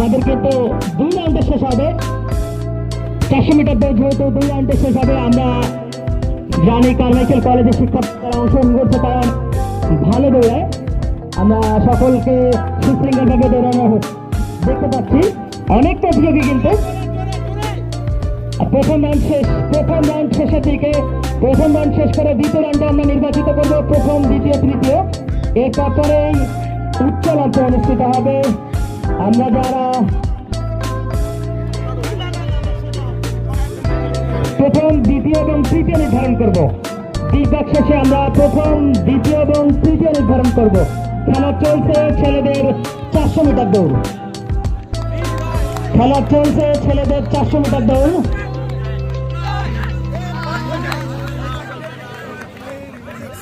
আমাদের কিন্তু 2 রাউন্ডে শেষ হবে। 400 মিটার দৌড় যেহেতু 2 রাউন্ডে শেষ হবে, আমরা জানি কারমাইকেল কলেজের শিক্ষার্থীরা অংশগ্রহণ করছে, তারা ভালো দৌড়ায়। আমরা সকলকে সুশৃঙ্খলভাবে দৌড়ানো দেখতে পাচ্ছি, অনেক প্রতিযোগী কিন্তু। প্রথম রাউন্ড শেষের দিকে, প্রথম রাউন্ড শেষ করে দ্বিতীয় রাউন্ডে আমরা নির্বাচিত করব প্রথম, দ্বিতীয়, তৃতীয়। এরপর পরেই উচ্চ রাউন্ড অনুষ্ঠিত হবে। আমরা যারা প্রথম, দ্বিতীয় এবং তৃতীয় নির্ধারণ করব, বিভাগ শেষে আমরা প্রথম, দ্বিতীয় এবং তৃতীয় নির্ধারণ করব। খেলা চলছে ছেলেদের 400 মিটার দৌড়, খেলা চলছে ছেলেদের 400 মিটার দৌড়।